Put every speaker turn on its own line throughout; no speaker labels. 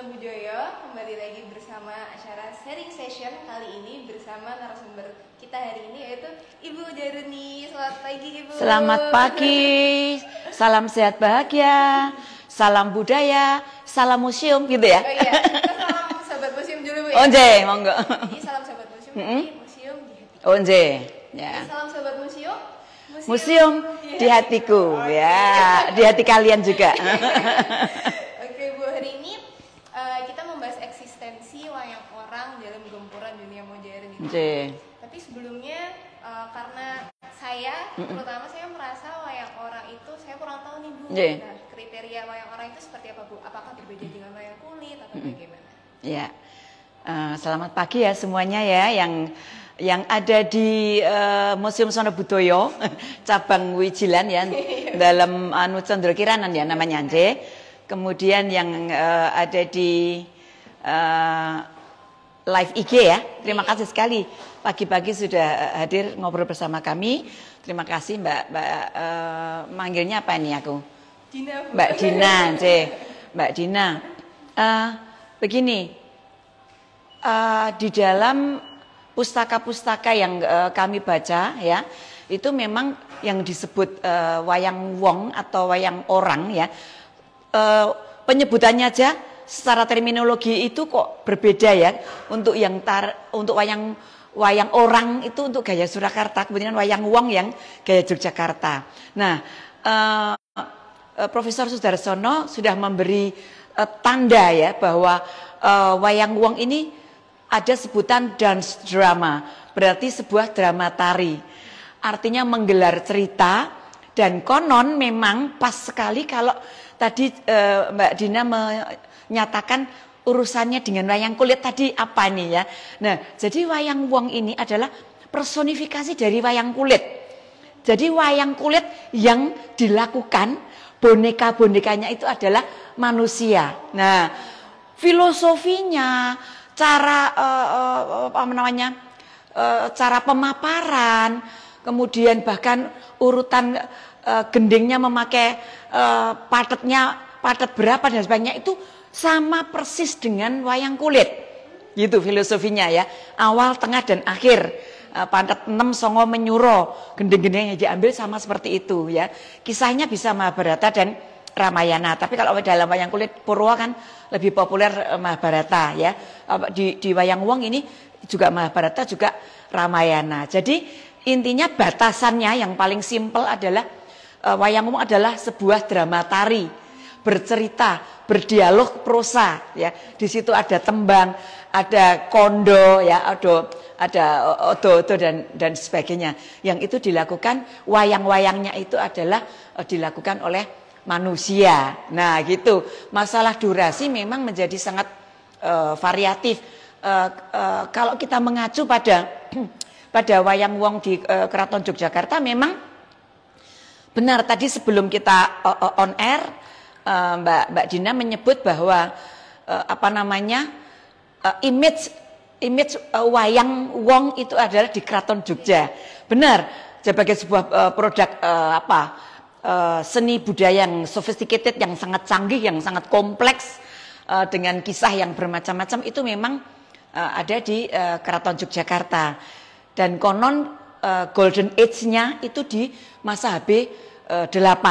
Sono Bujoyo, kembali lagi bersama acara sharing session kali ini bersama narasumber kita hari ini yaitu Ibu Jaruni. Selamat pagi Ibu.
Selamat pagi, salam sehat bahagia, salam budaya, salam museum gitu ya.
Oh iya, kita salam sahabat museum dulu Bu ya.
Onje, monggo.
Jadi salam sahabat museum, museum di hatiku.
Onje, ya.
Jadi, salam sahabat museum.
Museum di hatiku, ya, di hati kalian juga.
Oke Bu, hari ini kita membahas eksistensi wayang orang dalam gempuran dunia modern ini. Tapi sebelumnya karena saya, terutama saya merasa wayang orang itu saya kurang tahu nih Bu. Nah, kriteria wayang orang itu seperti apa Bu? Apakah berbeda dengan wayang kulit atau bagaimana?
Ya, selamat pagi ya semuanya ya yang ada di Museum Sono Bujoyo cabang Wijilan ya dalam Candra Kiranan ya namanya Anje. Kemudian yang ada di live IG ya. Terima kasih sekali pagi-pagi sudah hadir ngobrol bersama kami. Terima kasih Mbak manggilnya apa ini aku?
Dina Bu.
Mbak Dina, Mbak Dina. Begini, di dalam pustaka-pustaka yang kami baca ya, itu memang yang disebut wayang wong atau wayang orang ya. Penyebutannya aja secara terminologi itu kok berbeda ya. Untuk untuk wayang orang itu untuk gaya Surakarta, kemudian wayang wong yang gaya Yogyakarta. Nah, Profesor Sudarsono sudah memberi tanda ya bahwa wayang wong ini ada sebutan dance drama, berarti sebuah drama tari. Artinya menggelar cerita dan konon memang pas sekali kalau tadi Mbak Dina menyatakan urusannya dengan wayang kulit tadi apa nih ya. Nah, jadi wayang wong ini adalah personifikasi dari wayang kulit. Jadi wayang kulit yang dilakukan boneka-bonekanya itu adalah manusia. Nah, filosofinya, cara cara pemaparan, kemudian bahkan urutan gendingnya memakai patet berapa dan sebagainya itu sama persis dengan wayang kulit. Gitu filosofinya ya. Awal, tengah dan akhir. Patet 6 songo menyuro, gending-gending yang diambil sama seperti itu ya. Kisahnya bisa Mahabharata dan Ramayana, tapi kalau dalam wayang kulit Purwa kan lebih populer Mahabharata ya. Di wayang wong ini juga Mahabharata juga Ramayana. Jadi intinya batasannya yang paling simpel adalah wayang wong adalah sebuah drama tari, bercerita, berdialog prosa ya. Di situ ada tembang, ada kondo ya, ada odo-odo dan sebagainya. Yang itu dilakukan wayang-wayangnya itu adalah dilakukan oleh manusia. Nah gitu. Masalah durasi memang menjadi sangat variatif. Kalau kita mengacu pada wayang wong di Keraton Yogyakarta memang benar tadi sebelum kita on air Mbak Dina menyebut bahwa image wayang wong itu adalah di Keraton Jogja. Benar, sebagai sebuah produk seni budaya yang sophisticated, yang sangat canggih, yang sangat kompleks dengan kisah yang bermacam-macam itu memang ada di Keraton Yogyakarta. Dan konon golden age-nya itu di masa HB8.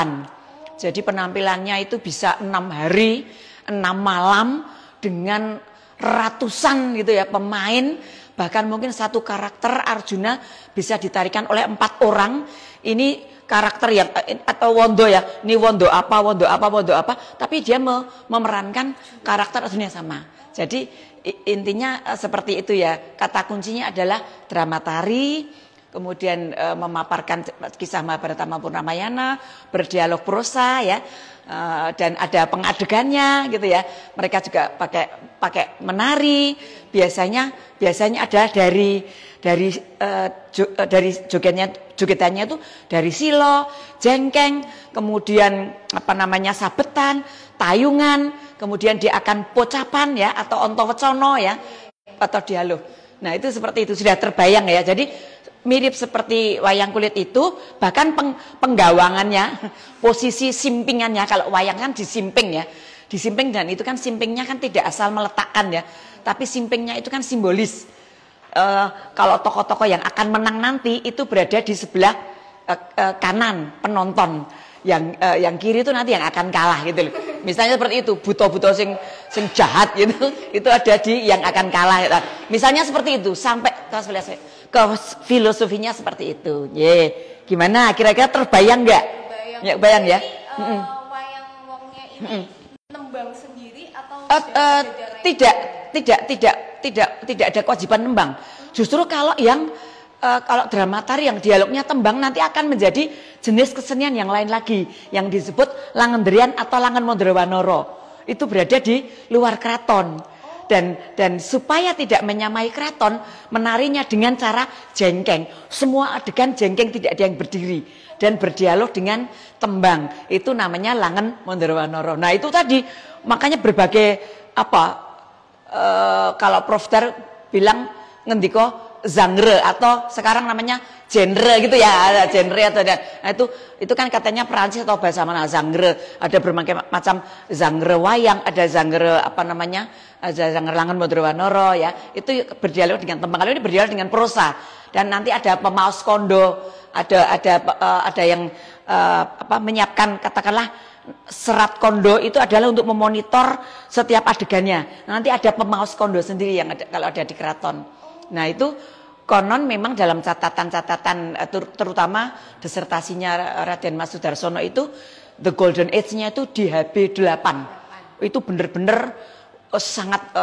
Jadi penampilannya itu bisa 6 hari, 6 malam dengan ratusan gitu ya pemain, bahkan mungkin satu karakter Arjuna bisa ditarikan oleh 4 orang. Ini karakter yang atau wondo ya, ini wondo apa, tapi dia memerankan karakter Arjuna sama. Jadi intinya seperti itu ya. Kata kuncinya adalah drama tari, kemudian memaparkan kisah Mahabharata maupun Ramayana, berdialog prosa ya. Dan ada pengadegannya gitu ya. Mereka juga pakai menari. Biasanya ada dari jogetannya itu dari silo, jengkeng, kemudian sabetan, tayungan, kemudian dia akan pocapan ya atau ontowecono ya atau dialog. Nah, itu seperti itu sudah terbayang ya. Jadi mirip seperti wayang kulit itu, bahkan penggawangannya, posisi simpingannya, kalau wayang kan disimping ya, Disimping, dan itu kan simpingnya kan tidak asal meletakkan ya, tapi simpingnya itu kan simbolis. Kalau tokoh-tokoh yang akan menang nanti itu berada di sebelah kanan penonton, yang kiri itu nanti yang akan kalah gitu loh. Misalnya seperti itu, buto-buto sing jahat gitu, itu ada di yang akan kalah. Misalnya seperti itu, sampai ke filosofinya seperti itu. Gimana? Kira-kira terbayang nggak? Ya, bayang ya.
Wayang wongnya ini nembang sendiri atau
tidak ada kewajiban nembang. Justru kalau kalau drama tari yang dialognya tembang nanti akan menjadi jenis kesenian yang lain lagi yang disebut Langendrian atau Langen Mondrowanoro. Itu berada di luar keraton. Dan supaya tidak menyamai keraton, menarinya dengan cara jengkeng. Semua adegan jengkeng, tidak ada yang berdiri dan berdialog dengan tembang. Itu namanya Langen Mondrowanoro. Nah, itu tadi makanya berbagai kalau Prof Dar bilang ngendiko genre atau sekarang namanya genre gitu ya, ada genre atau ada. Nah, itu kan katanya Perancis atau bahasa mana, genre. Ada berbagai macam genre wayang, ada genre ada genre Langen Mondrowanoro ya. Itu berdialog dengan tembang. Kalau ini berdialog dengan prosa. Dan nanti ada pemaus kondo, ada yang menyiapkan katakanlah serat kondo itu adalah untuk memonitor setiap adegannya. Nanti ada pemaus kondo sendiri yang ada kalau ada di keraton. Nah, itu konon memang dalam catatan-catatan terutama disertasinya Raden Mas Sudarsono itu the golden age-nya itu di HB8. Itu benar-benar sangat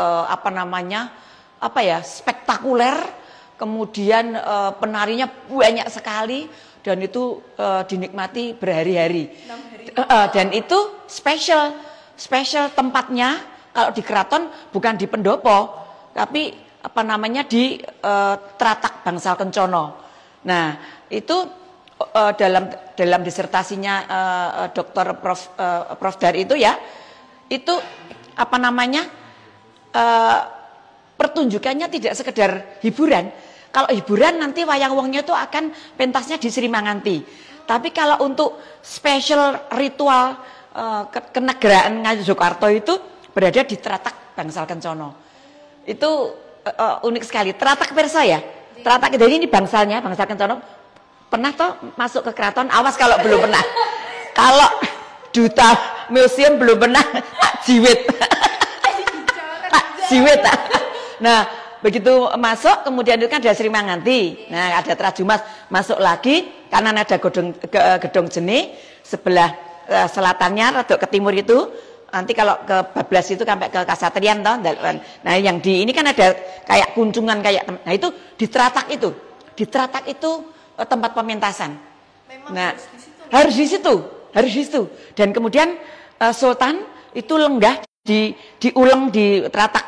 spektakuler. Kemudian penarinya banyak sekali dan itu dinikmati berhari-hari. Dan itu spesial tempatnya kalau di keraton bukan di pendopo, tapi di Tratak Bangsal Kencono. Nah, itu dalam disertasinya Dr. Prof Dar itu ya, itu pertunjukannya tidak sekedar hiburan. Kalau hiburan nanti wayang wongnya itu akan pentasnya di Sri Manganti. Tapi kalau untuk special ritual kenegaraan Ngayogyakarta itu berada di Tratak Bangsal Kencono. Itu unik sekali. Tratak Persa ya. Tratak, jadi ini bangsalnya, Bangsal Kencono. Pernah toh masuk ke keraton? Awas kalau belum pernah. Kalau duta museum belum pernah, jiwit. Jiwit. Nah, begitu masuk kemudian itu kan ada Sri Manganti. Nah, ada Trajumas, masuk lagi kanan ada gedung Jene, sebelah selatannya rada ke timur itu. Nanti kalau ke Bablas itu sampai ke Kasatrian toh. Nah, yang di ini kan ada kayak kunjungan nah itu di Tratak itu. Di Tratak itu tempat pementasan. Memang nah, harus di situ. Dan kemudian Sultan itu lenggah diulang di Tratak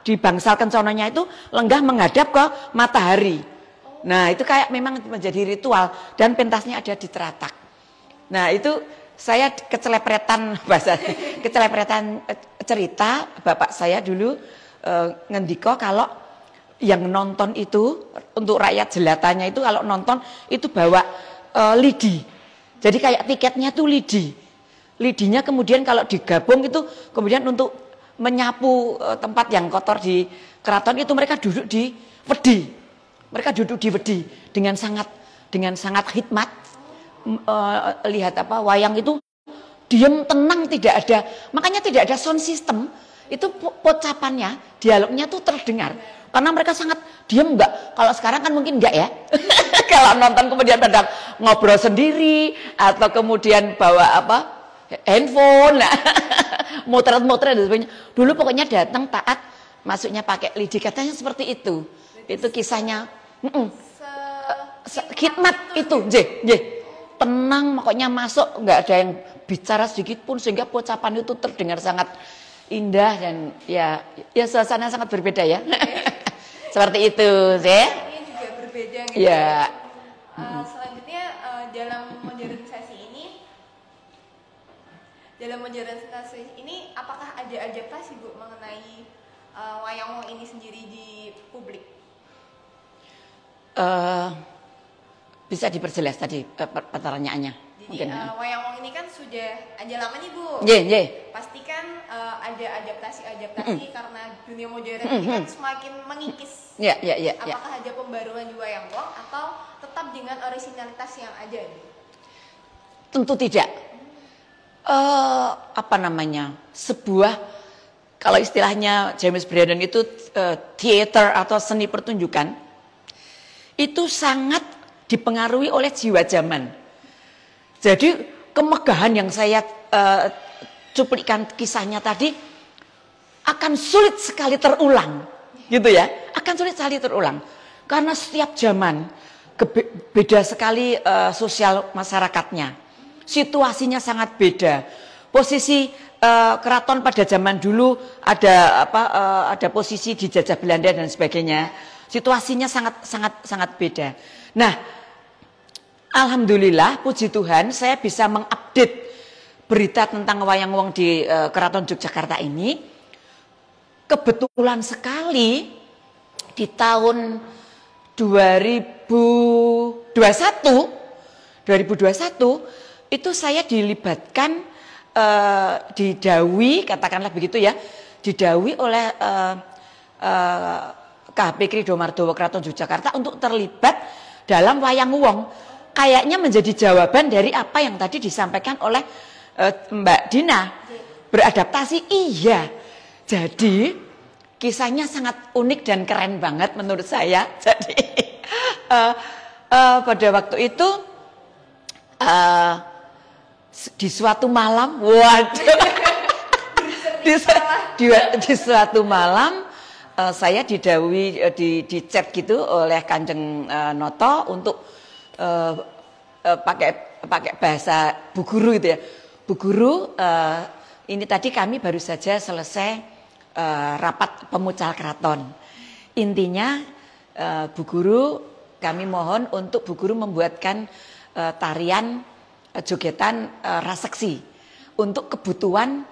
di Bangsal Kencononya itu lenggah menghadap ke matahari. Nah, itu kayak memang menjadi ritual dan pentasnya ada di Tratak. Nah, itu saya kecelepretan cerita bapak saya dulu ngendiko kalau yang nonton itu untuk rakyat jelatanya itu kalau nonton itu bawa lidi. Jadi kayak tiketnya tuh lidi. Lidinya kemudian kalau digabung itu kemudian untuk menyapu tempat yang kotor di keraton itu mereka duduk di wedi. Mereka duduk di wedi dengan sangat hikmat. Lihat wayang itu diam tenang, tidak ada, makanya tidak ada sound system. Itu pocapannya, dialognya tuh terdengar karena mereka sangat diam. Enggak, kalau sekarang kan mungkin enggak ya. Kalau nonton kemudian pada ngobrol sendiri atau kemudian bawa handphone, motret-motret dan sebagainya. Dulu pokoknya datang taat, masuknya pakai lidi, katanya seperti itu. Itu kisahnya. Khidmat itu, tenang, pokoknya masuk, nggak ada yang bicara sedikit pun sehingga pocapan itu terdengar sangat indah dan ya suasana sangat berbeda ya. Seperti itu,
ini juga berbeda gitu.
Ya.
Selanjutnya dalam modernisasi ini apakah ada adaptasi Bu mengenai wayang wong ini sendiri di publik?
Bisa diperjelas tadi pertanyaannya?
Jadi wayang wong ini ini kan sudah aja lama nih Bu. Pastikan ada adaptasi karena dunia modern ini kan semakin mengikis. Apakah ada pembaruan di wayang wong atau tetap dengan originalitas yang ada?
Tentu tidak. Sebuah, kalau istilahnya James Braden itu theater atau seni pertunjukan, itu sangat dipengaruhi oleh jiwa zaman. Jadi kemegahan yang saya cuplikan kisahnya tadi akan sulit sekali terulang, gitu ya. Akan sulit sekali terulang karena setiap zaman beda sekali sosial masyarakatnya. Situasinya sangat beda. Posisi keraton pada zaman dulu ada posisi dijajah Belanda dan sebagainya. Situasinya sangat beda. Nah, alhamdulillah, puji Tuhan, saya bisa mengupdate berita tentang wayang wong di Keraton Yogyakarta ini. Kebetulan sekali di tahun 2021 itu saya dilibatkan didawi, katakanlah begitu ya, didawi oleh KHP Krido Mardowo Keraton Yogyakarta untuk terlibat dalam wayang wong. Kayaknya menjadi jawaban dari apa yang tadi disampaikan oleh Mbak Dina. Beradaptasi, iya. Jadi kisahnya sangat unik dan keren banget menurut saya. Jadi pada waktu itu di suatu malam, di suatu malam saya didhawuhi di chat gitu oleh Kanjeng Noto untuk pakai bahasa Bu Guru gitu ya. Bu Guru, ini tadi kami baru saja selesai rapat pemucal keraton. Intinya Bu Guru, kami mohon untuk Bu Guru membuatkan tarian jogetan raseksi untuk kebutuhan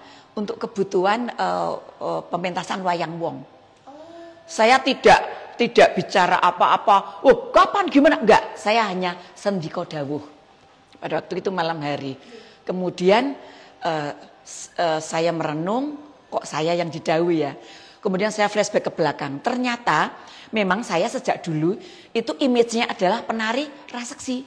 pementasan wayang wong. Saya tidak bicara apa-apa. Oh, kapan gimana? Enggak, saya hanya sendika dawuh. Pada waktu itu malam hari. Kemudian saya merenung, kok saya yang didhawuhi ya. Kemudian saya flashback ke belakang. Ternyata memang saya sejak dulu itu image-nya adalah penari raseksi.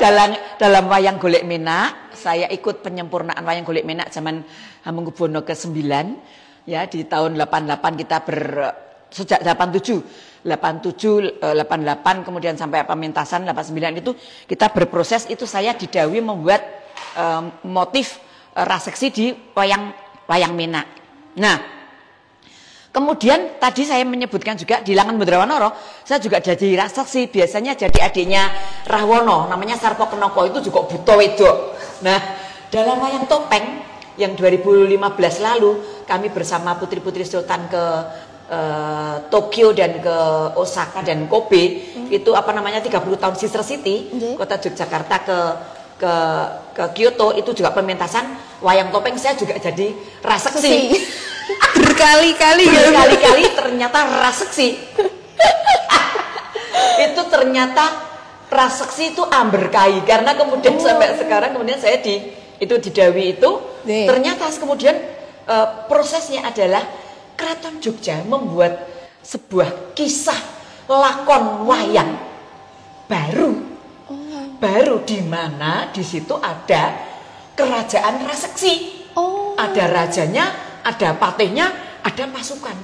Dalam wayang Golek Menak, saya ikut penyempurnaan wayang Golek Menak zaman Hamengkubuwono ke-9 ya, di tahun 88 kita sejak 88 kemudian sampai pementasan 89 itu kita berproses, itu saya didhawuhi membuat motif raseksi di wayang Menak. Nah, kemudian tadi saya menyebutkan juga di Langan Bendrawanara, saya juga jadi raseksi, biasanya jadi adiknya Rahwono, namanya Sarpo Kenoko, itu juga buta wedok. Nah, dalam wayang topeng yang 2015 lalu, kami bersama putri-putri Sultan ke Tokyo dan ke Osaka dan Kobe, itu 30 tahun Sister City, kota Yogyakarta ke Kyoto, itu juga pementasan wayang topeng, saya juga jadi raseksi. Berkali-kali ternyata raseksi. Itu ternyata raseksi itu amberkai, karena kemudian sampai sekarang kemudian saya didhawuhi itu ternyata kemudian prosesnya adalah Keraton Jogja membuat sebuah kisah lakon wayang baru di mana di situ ada kerajaan raseksi. Ada rajanya, ada patihnya, ada pasukan.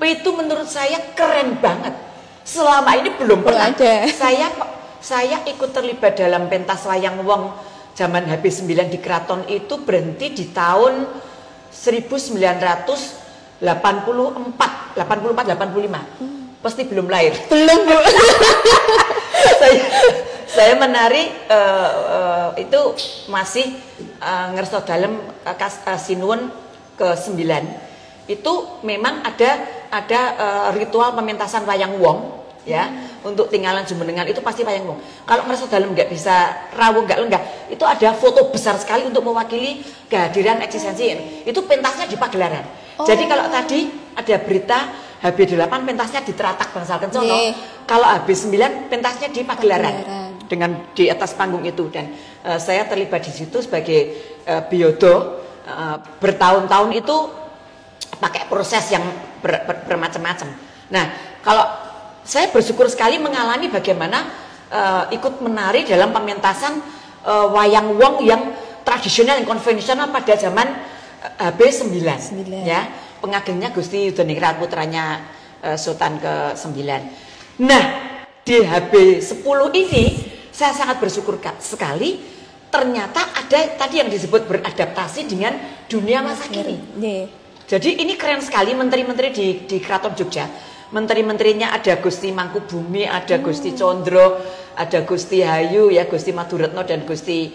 Itu menurut saya keren banget. Selama ini belum pernah ada. Saya ikut terlibat dalam pentas wayang wong zaman HB9 di Keraton itu berhenti di tahun 1984, 85. Pasti belum lahir. Belum, Bu. Saya menari itu masih ngerso dalam Sinuwun ke-9. Itu memang ada ritual pementasan wayang wong ya, untuk tinggalan jumenengan itu pasti wayang wong. Kalau ngerso dalam nggak bisa rawuh, nggak lenggah, itu ada foto besar sekali untuk mewakili kehadiran eksistensi ini. Itu pentasnya di pagelaran. Jadi kalau tadi ada berita HB8 pentasnya di Teratak Bangsal Kencono, kalau HB9 pentasnya di pagelaran. dengan di atas panggung itu, dan saya terlibat di situ sebagai biodo bertahun-tahun itu pakai proses yang bermacam-macam. Nah, kalau saya bersyukur sekali mengalami bagaimana ikut menari dalam pementasan wayang wong yang tradisional yang konvensional pada zaman HB9 ya, pengagengnya Gusti Yudhaningrat putranya Sultan ke-9. Nah, di HB10 ini saya sangat bersyukur sekali, ternyata ada tadi yang disebut beradaptasi dengan dunia masa kini. Jadi ini keren sekali menteri-menteri di Keraton Jogja. Menteri-menterinya ada Gusti Mangkubumi, ada Gusti Condro, ada Gusti Hayu ya, Gusti Maduretno dan Gusti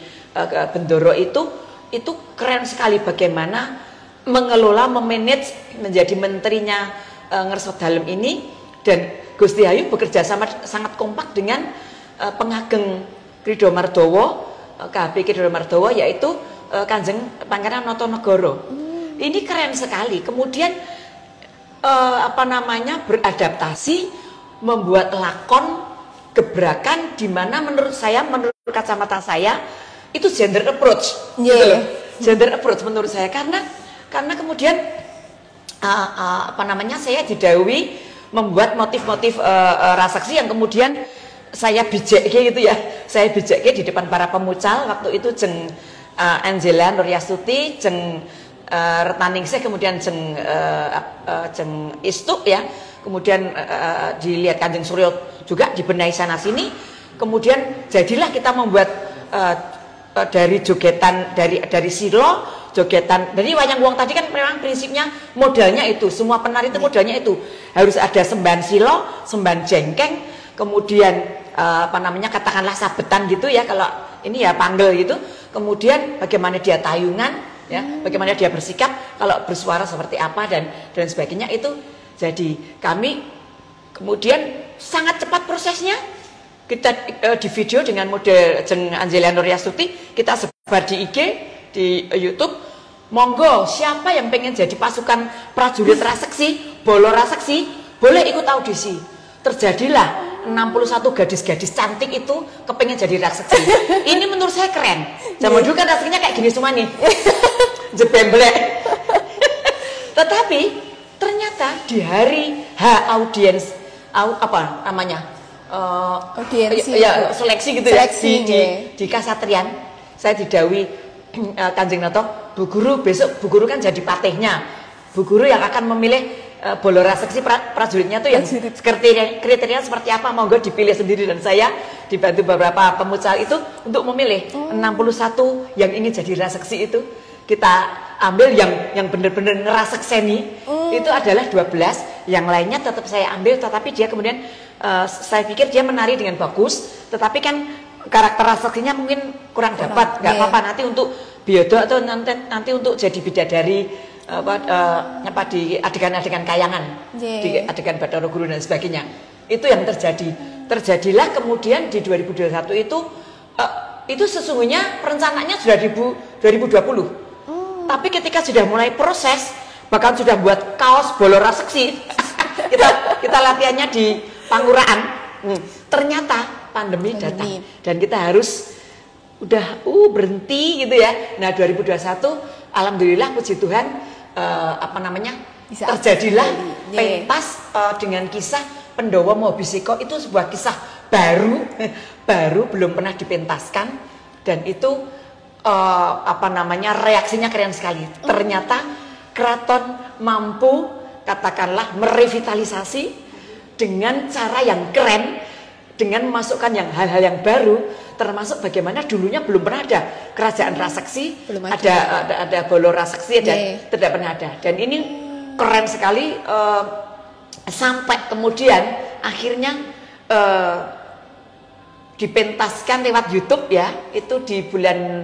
Bendoro itu keren sekali bagaimana mengelola, memanage menjadi menterinya Ngersot Dalem ini, dan Gusti Hayu bekerja sama sangat kompak dengan pengageng Kridho Mardawa, KHP Kridho Mardawa, yaitu Kanjeng Pangeran Notonegoro. Ini keren sekali. Kemudian beradaptasi, membuat lakon gebrakan di mana menurut saya, menurut kacamata saya itu gender approach, gitu loh. Gender approach menurut saya, karena kemudian saya didhawuhi membuat motif-motif rasaksi yang kemudian saya bijeke gitu ya, saya bijeke di depan para pemucal waktu itu, jeng Angela Nuryastuti, jeng Retaningsih, kemudian jeng Istuk ya, kemudian dilihat Kanjeng Suryo juga dibenahi sana sini, kemudian jadilah kita membuat dari jogetan dari silo, jogetan dari wayang wong tadi kan memang prinsipnya modalnya itu, semua penari itu modalnya itu harus ada sembahan silo, sembahan jengkeng, kemudian katakanlah sabetan gitu ya, kalau ini ya panggel gitu, kemudian bagaimana dia tayungan ya, bagaimana dia bersikap, kalau bersuara seperti apa dan sebagainya itu. Jadi kami kemudian sangat cepat prosesnya, kita di video dengan model Jeng Angela Nuryastuti, kita sebar di IG, di YouTube. Monggo siapa yang pengen jadi pasukan prajurit raseksi, bolo raseksi, boleh ikut audisi. Terjadilah 61 gadis-gadis cantik itu kepengen jadi raseksi. Ini menurut saya keren. Zaman dulu kan raseksinya kayak gini semua nih, jebemblek. Tetapi ternyata di hari audiens, seleksi gitu seleksi, ya di Kasatrian, saya didhawuhi Kanjeng Noto, Bu Guru besok Bu Guru kan jadi patihnya, Bu Guru yang akan memilih bolo raseksi prajuritnya tuh yang kriteria seperti apa, monggo dipilih sendiri, dan saya dibantu beberapa pemucal itu untuk memilih 61 yang ingin jadi raseksi itu. Kita ambil yang benar-benar ngerasekseni, itu adalah 12, yang lainnya tetap saya ambil, tetapi dia kemudian saya pikir dia menari dengan bagus, tetapi kan karakter raseksinya mungkin kurang dapat, nggak apa-apa nanti untuk biodo atau nanti untuk jadi bidadari di adegan-adegan kayangan, di adegan Bathara Guru dan sebagainya. Itu yang terjadilah kemudian di 2021 itu sesungguhnya perencanaannya sudah 2020. Tapi ketika sudah mulai proses, bahkan sudah buat kaos bolo raseksi, kita latihannya di Pangurahan, ternyata pandemi datang dan kita harus udah berhenti gitu ya. Nah 2021 alhamdulillah puji Tuhan terjadilah pentas dengan kisah Pendowo Mobisiko. Itu sebuah kisah baru belum pernah dipentaskan, dan itu reaksinya keren sekali. Ternyata keraton mampu katakanlah merevitalisasi dengan cara yang keren, dengan memasukkan hal-hal yang baru, termasuk bagaimana dulunya belum pernah ada kerajaan raseksi, ada bolo raseksi, dan tidak pernah ada. Dan ini keren sekali, sampai kemudian akhirnya dipentaskan lewat YouTube ya, itu di bulan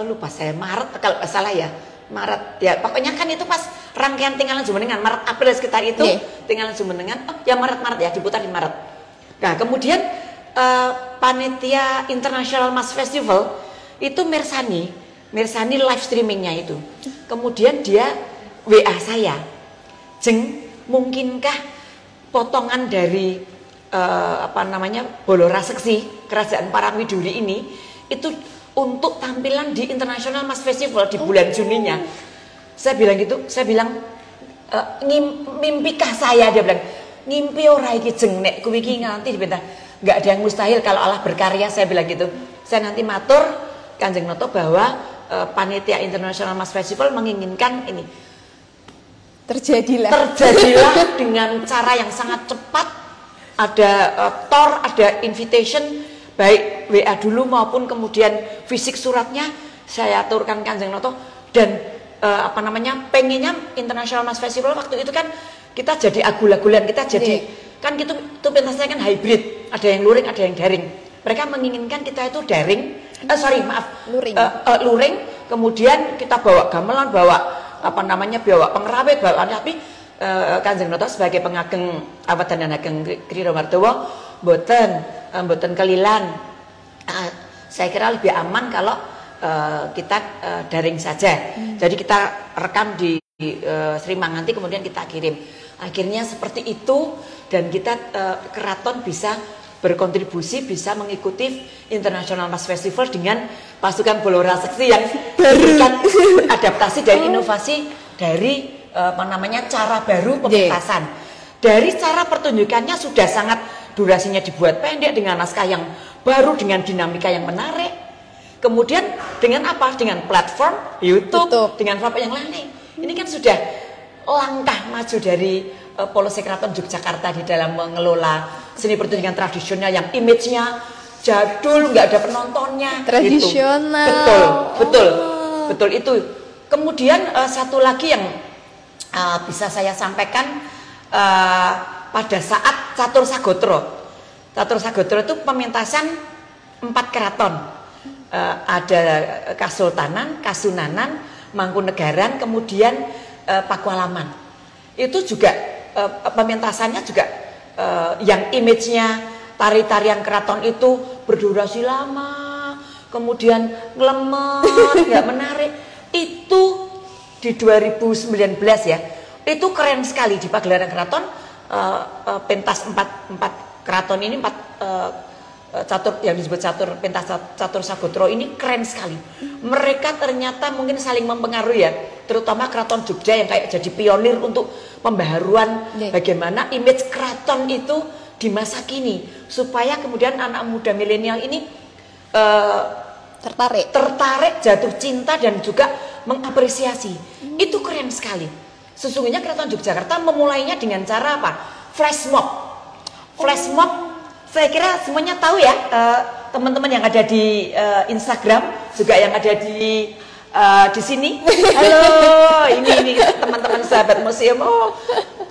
lupa saya, Maret kalau nggak salah ya, Maret ya, pokoknya kan itu pas rangkaian Tinggalan Jumenengan, Maret April sekitar itu, Tinggalan Jumenengan, Maret ya, diputar di Maret. Nah kemudian panitia International Mass Festival itu Mersani live streamingnya itu, kemudian dia WA saya, Jeng, mungkinkah potongan dari Bolora Seksi Kerajaan Parangwiduri ini itu untuk tampilan di International Mass Festival di bulan Juninya. Saya bilang gitu, saya bilang mimpikah saya, dia bilang ngimpi ora iki jeng nek kuwi iki nganti bentar. Enggak ada yang mustahil kalau Allah berkarya, saya bilang gitu. Saya nanti matur Kanjeng Noto bahwa panitia International Mass Festival menginginkan ini
terjadilah
dengan cara yang sangat cepat. Ada TOR, ada invitation, baik WA dulu maupun kemudian fisik suratnya saya aturkan Kanjeng Noto. Dan pengennya International Mass Festival waktu itu kan kita jadi agul-agulan, kita jadi kan gitu, itu pentasnya kan hybrid, ada yang luring, ada yang daring. Mereka menginginkan kita itu daring, luring, kemudian kita bawa gamelan, bawa bawa pengrawit, bawa tapi Kanjeng Noto sebagai pengageng Awadan dan Ageng Kriro Martowo boten kelilan. Saya kira lebih aman kalau kita daring saja. Jadi kita rekam di Sri Manganti, kemudian kita kirim. Akhirnya seperti itu, dan kita keraton bisa berkontribusi, bisa mengikuti International Mass Festival dengan pasukan Bolora Seksi yang berikan adaptasi dan inovasi dari cara baru pementasan. Dari cara pertunjukannya sudah sangat, durasinya dibuat pendek dengan naskah yang baru, dengan dinamika yang menarik. Kemudian dengan apa? Dengan platform YouTube. Dengan apa yang lain. Ini kan sudah langkah maju dari Polsek Keraton Yogyakarta di dalam mengelola seni pertunjukan tradisional yang image-nya jadul, nggak ada penontonnya.
Tradisional.
Gitu. Betul itu. Kemudian satu lagi yang bisa saya sampaikan pada saat Catur Sagotro. Catur Sagotro itu pementasan 4 keraton. Ada Kasultanan, Kasunanan, Mangkunegaran, kemudian Pakualaman. Itu juga pementasannya juga yang image-nya tari-tarian keraton itu berdurasi lama, kemudian ngelemet, nggak menarik. Itu di 2019 ya, itu keren sekali di pagelaran keraton. Pentas 4 keraton ini, 4 catur yang disebut pentas Catur Sagotro ini keren sekali. Mereka ternyata mungkin saling mempengaruhi ya, terutama Keraton Jogja yang kayak jadi pionir untuk pembaharuan bagaimana image keraton itu di masa kini, supaya kemudian anak muda milenial ini tertarik, jatuh cinta, dan juga mengapresiasi. Itu keren sekali. Sesungguhnya Keraton Yogyakarta memulainya dengan cara apa? Flash mob. Flash mob, saya kira semuanya tahu ya, teman-teman yang ada di Instagram, juga yang ada di sini. Halo, ini teman-teman sahabat museum.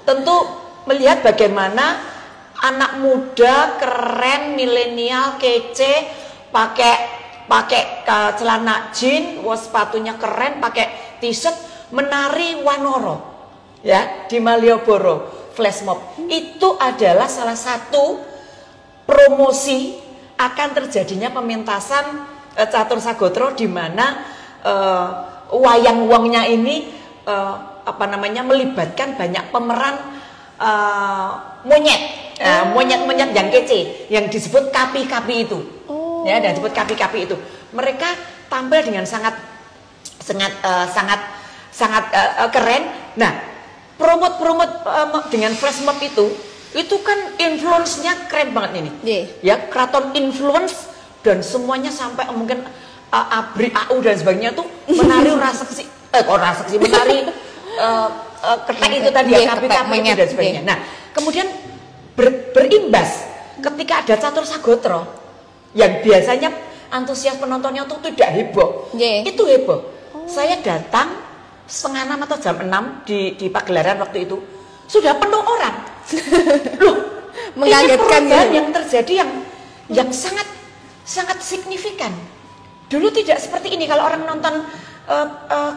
Tentu melihat bagaimana anak muda keren, milenial, kece, pakai celana jeans, sepatunya keren, pakai t-shirt, menari Wanoro ya di Malioboro. Flash mob itu adalah salah satu promosi akan terjadinya pementasan Catur Sagotro, di mana wayang wongnya ini melibatkan banyak pemeran monyet yang kece, yang disebut kapi-kapi itu. Ya, dan disebut kapi-kapi itu. Mereka tampil dengan sangat keren. Nah, promote dengan flash mob itu kan influence-nya keren banget ini. Ya, keraton influence, dan semuanya sampai mungkin ABRI, AU dan sebagainya tuh menari raseksi, menari ketek itu tadi ya, kapi-kapi itu dan sebagainya. Nah, kemudian berimbas ketika ada Catur Sagotro yang biasanya antusias penontonnya tuh tidak heboh. Itu heboh. Saya datang 5:30 atau jam 6 di pagelaran waktu itu, sudah penuh orang. Loh, mengagetkan yang terjadi yang sangat signifikan. Dulu tidak seperti ini. Kalau orang nonton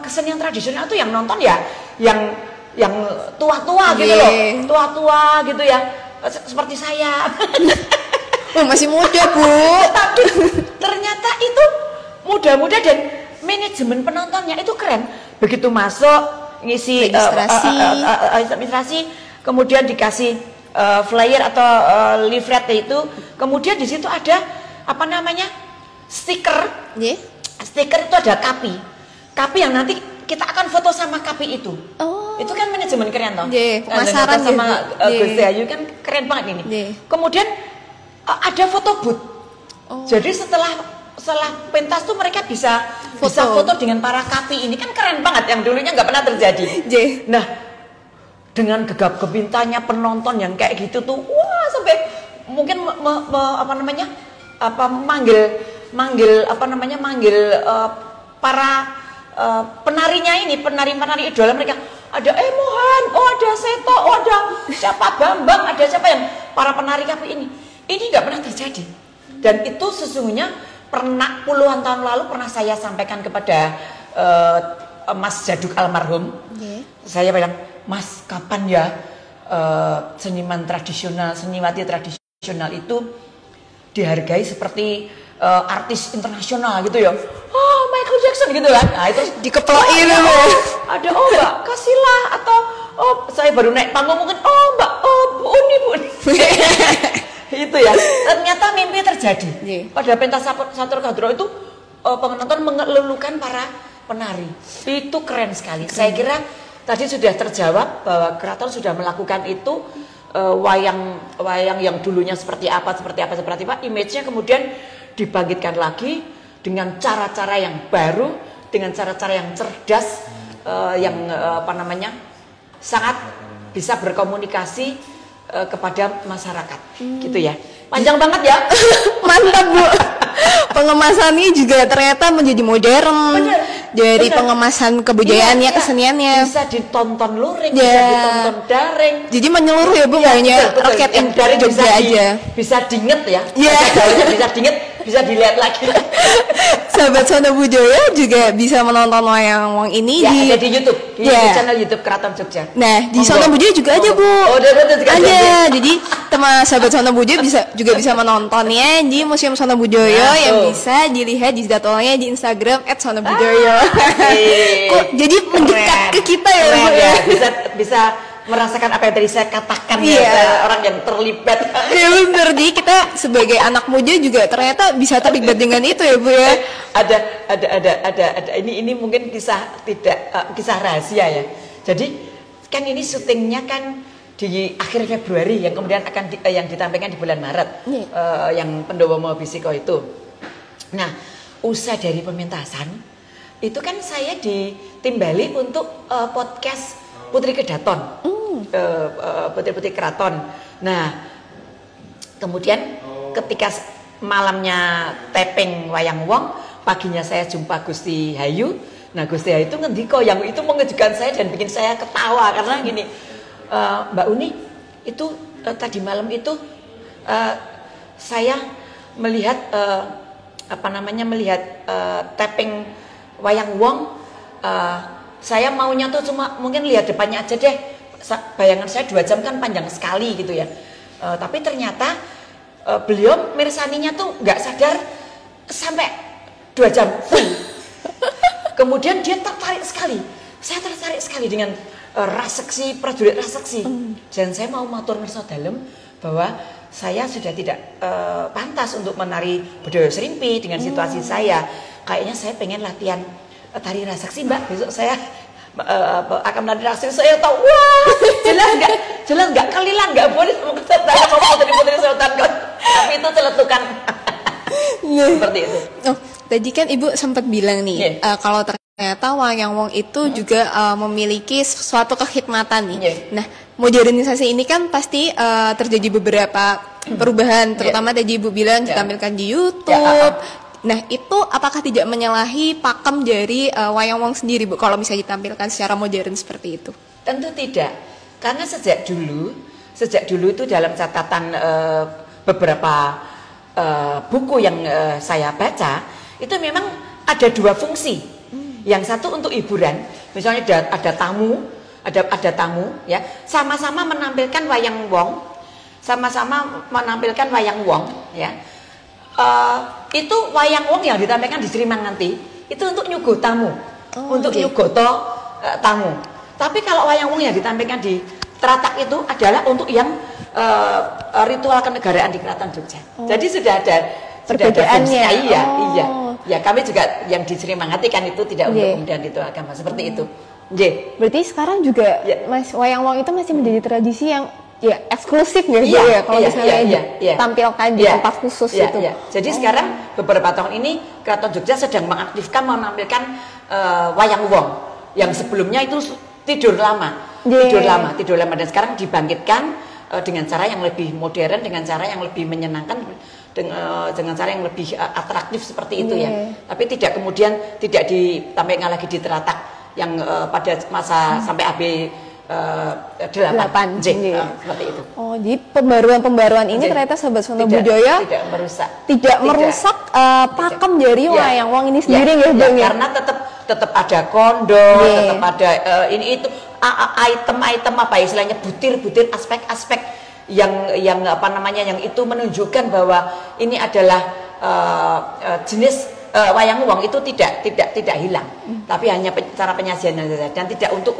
kesenian tradisional itu yang nonton ya yang tua-tua gitu loh, tua-tua gitu ya, seperti saya.
Masih muda, Bu.
Tapi ternyata itu muda-muda, dan manajemen penontonnya itu keren. Begitu masuk ngisi administrasi, kemudian dikasih flyer atau leaflet itu. Kemudian di situ ada apa namanya stiker. Stiker itu ada kapi yang nanti kita akan foto sama kapi itu. Itu kan manajemen keren toh.
Pemasaran
sama Gus Ayu kan keren banget ini. Kemudian ada foto booth. Jadi setelah pentas tuh mereka bisa foto dengan para kapi ini, kan keren banget, yang dulunya nggak pernah terjadi. Nah, dengan gegap gempitanya penonton yang kayak gitu tuh, wah, sampai mungkin manggil para penarinya ini, penari idola mereka. Ada Mohan, ada Seto, ada siapa Bambang, ada siapa yang para penari kapi ini. Ini nggak pernah terjadi. Dan itu sesungguhnya pernah puluhan tahun lalu pernah saya sampaikan kepada Mas Jaduk almarhum. Saya bilang, Mas, kapan ya seniman tradisional, seniwati tradisional itu dihargai seperti artis internasional gitu ya. Michael Jackson gitu kan. Nah, itu
dikeplokin
ada Mbak, kasihlah, atau saya baru naik panggung mungkin Mbak, Bu Uni. Itu ya. Ternyata mimpi terjadi. Pada pentas Catur Kadro itu penonton mengeluhkan para penari. Itu keren sekali. Saya kira tadi sudah terjawab bahwa keraton sudah melakukan itu. Wayang yang dulunya seperti apa, image-nya kemudian dibangkitkan lagi dengan cara-cara yang baru, dengan cara-cara yang cerdas, yang sangat bisa berkomunikasi kepada masyarakat, gitu ya. Panjang banget ya.
Mantap, Bu. Pengemasannya juga ternyata menjadi modern. Dari pengemasan kebudayaannya, keseniannya.
Bisa ditonton luring, bisa ditonton daring.
Jadi menyeluruh ya, Bu, hanya rakyat yang
dari
Jogja aja.
Bisa diinget ya. Bisa diinget, bisa dilihat lagi.
Sahabat Sono Bujoyo juga bisa menonton wayang wong ini
ada di YouTube, di channel YouTube Keraton Jogja.
Nah, di Sono Bujoyo juga ada, Bu. Ada. Jadi teman sahabat Sono Bujoyo juga bisa menontonnya di Museum Sono Bujoyo yang bisa dilihat di jadwalnya di Instagram @sonobujoyo. Jadi mendekat ke kita ya, Bu ya.
Bisa merasakan apa yang tadi saya katakan orang yang terlibat.
Ya benar, jadi kita sebagai anak muda juga ternyata bisa terlibat dengan itu ya, Bu ya.
Ada ini mungkin kisah rahasia ya. Jadi kan ini syutingnya kan di akhir Februari yang kemudian akan yang ditampilkan di bulan Maret, yang Pendowo Bisiko itu. Nah, usai dari pementasan itu kan saya ditimbali untuk podcast Putri Kedaton, Putri Keraton. Nah, kemudian ketika malamnya taping wayang wong, paginya saya jumpa Gusti Hayu. Nah, Gusti Hayu itu ngendiko yang itu mengejutkan saya dan bikin saya ketawa karena gini, Mbak Uni, itu tadi malam itu saya melihat melihat taping wayang wong. Saya maunya tuh cuma mungkin lihat depannya aja deh. Bayangan saya 2 jam kan panjang sekali gitu ya. Tapi ternyata beliau mirsaninya tuh nggak sadar sampai 2 jam. Kemudian dia tertarik sekali. Saya tertarik sekali dengan raseksi, prajurit raseksi. Dan saya mau matur ngerso dalem bahwa saya sudah tidak pantas untuk menari budaya serimpi dengan situasi saya. Kayaknya saya pengen latihan tari raseksi, Mbak. Besok saya akan menari raseksi. Saya tahu, wah, jelas nggak kelilan, nggak boleh saya mau dari Putri Sultan. Tapi itu celetukan. Seperti itu.
Tadi kan Ibu sempat bilang nih, kalau ternyata wayang wong itu juga memiliki suatu kekhidmatan nih. Nah, modernisasi ini kan pasti terjadi beberapa perubahan, terutama tadi Ibu bilang ditampilkan di YouTube. Nah, itu apakah tidak menyalahi pakem dari wayang wong sendiri, Bu, kalau bisa ditampilkan secara modern seperti itu?
Tentu tidak, karena sejak dulu itu dalam catatan beberapa buku yang saya baca, itu memang ada 2 fungsi. Yang satu untuk hiburan, misalnya ada tamu ya, sama-sama menampilkan wayang wong, ya. Itu wayang wong yang ditampilkan di Srimang nanti itu untuk nyuguh tamu, untuk nyugoto tamu. Tapi kalau wayang wong yang ditampilkan di Teratak itu adalah untuk yang ritual kenegaraan di Keraton Jogja. Jadi sudah ada
perbedaannya.
Iya. Ya kami juga yang di Srimangati kan itu tidak untuk kemudian itu agama seperti itu.
Berarti sekarang juga Mas Wayang Wong itu masih menjadi tradisi yang ya eksklusif ya kalau misalnya tampilkan di tempat khusus itu.
Jadi sekarang beberapa tahun ini Keraton Jogja sedang mengaktifkan menampilkan Wayang Wong yang sebelumnya itu tidur lama dan sekarang dibangkitkan dengan cara yang lebih modern, dengan cara yang lebih menyenangkan, dengan cara yang lebih atraktif seperti itu ya. Tapi tidak kemudian tidak ditampilkan lagi di teratak yang pada masa sampai AB 8 seperti itu.
Oh, jadi pembaruan ini ternyata Sobat Sono Budoyo tidak merusak pakem dari Wayang Wong ini sendiri
karena tetap ada kondom, tetap ada ini itu item-item apa istilahnya butir-butir aspek-aspek yang apa namanya yang itu menunjukkan bahwa ini adalah jenis Wayang Wong itu tidak hilang, tapi hanya cara penyajiannya saja dan tidak untuk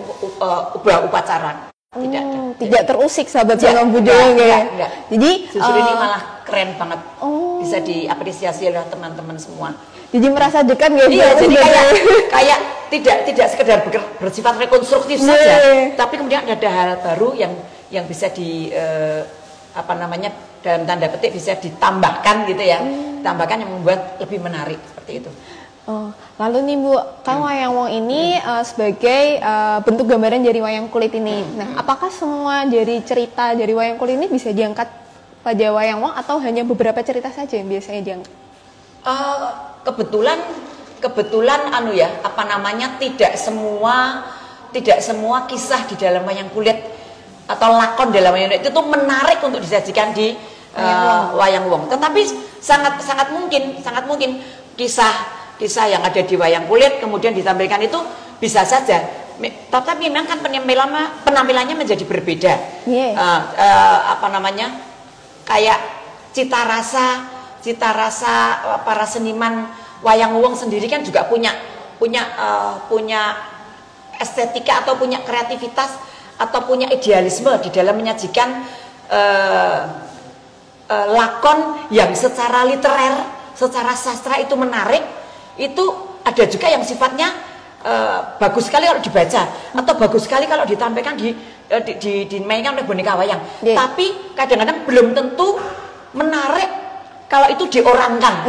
upacara.
Tidak terusik Sahabat Sono Budoyo
ya.
Jadi
justru ini malah keren banget, bisa diapresiasi oleh teman-teman semua.
Jadi merasa dekat nggak?
Iya, jadi kayak tidak sekedar bersifat rekonstruktif saja, tapi kemudian ada hal baru yang bisa apa namanya dalam tanda petik bisa ditambahkan gitu ya, tambahkan yang membuat lebih menarik seperti itu.
Lalu nih Bu, kan Wayang Wong ini sebagai bentuk gambaran dari wayang kulit ini. Nah, apakah semua dari cerita dari wayang kulit ini bisa diangkat pada Wayang Wong atau hanya beberapa cerita saja yang biasanya diangkat?
Kebetulan apa namanya tidak semua kisah di dalam wayang kulit atau lakon dalam wayang kulit itu tuh menarik untuk disajikan di Wayang Wong. Tetapi sangat mungkin kisah yang ada di wayang kulit kemudian ditampilkan itu bisa saja. Tetapi memang kan penampilannya menjadi berbeda. Apa namanya? Kayak cita rasa para seniman Wayang Wong sendiri kan juga punya estetika atau punya kreativitas atau punya idealisme di dalam menyajikan lakon yang secara literer, secara sastra itu menarik. Itu ada juga yang sifatnya bagus sekali kalau dibaca atau bagus sekali kalau ditampilkan dimainkan oleh boneka wayang. Tapi kadang-kadang belum tentu menarik kalau itu diorangkan.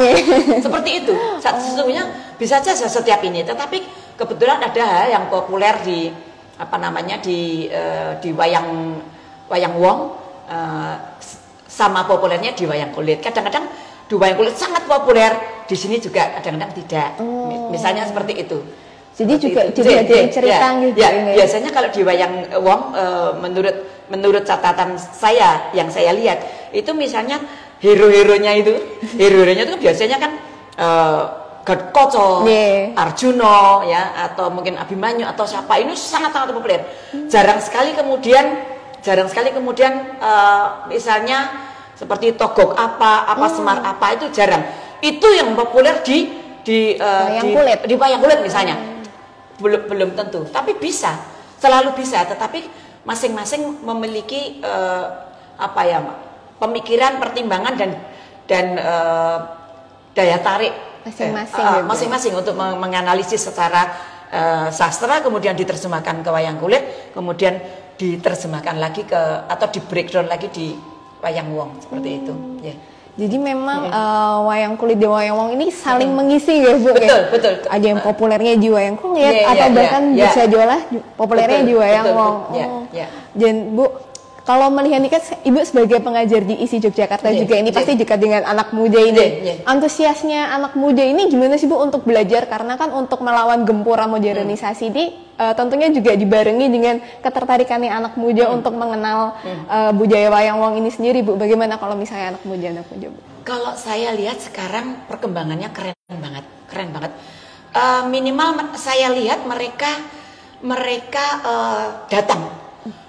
Seperti itu. Sesungguhnya bisa saja setiap ini, tetapi kebetulan ada hal yang populer di apa namanya di wayang Wong sama populernya di wayang kulit. Kadang-kadang di wayang kulit sangat populer, di sini juga kadang-kadang tidak. Misalnya seperti itu.
Jadi juga ada cerita gitu.
Biasanya kalau di wayang Wong menurut catatan saya yang saya lihat itu misalnya hero-heronya itu biasanya kan Gatotkaca, Arjuna ya atau mungkin Abimanyu atau siapa, ini sangat-sangat populer. Jarang sekali kemudian misalnya seperti Togog apa Semar apa itu jarang. Itu yang populer di wayang kulit misalnya. Belum tentu, tapi selalu bisa, tetapi masing-masing memiliki pemikiran, pertimbangan dan daya tarik masing-masing untuk menganalisis secara sastra, kemudian diterjemahkan ke wayang kulit, kemudian diterjemahkan lagi atau di breakdown lagi di Wayang Wong seperti itu.
Jadi memang wayang kulit dan wayang Wong ini saling mengisi ya Bu.
Betul.
Ada yang populernya di wayang kulit atau bahkan bisa jualah populernya di wayang Wong. Dan Bu, kalau melihat ini kan Ibu sebagai pengajar di ISI Yogyakarta juga ini pasti dekat dengan anak muda ini. Antusiasnya anak muda ini gimana sih Bu untuk belajar? Karena kan untuk melawan gempuran modernisasi ini tentunya juga dibarengi dengan ketertarikannya anak muda untuk mengenal budaya wayang Wong ini sendiri Bu. Bagaimana kalau misalnya anak muda Bu?
Kalau saya lihat sekarang perkembangannya keren banget. Minimal saya lihat mereka datang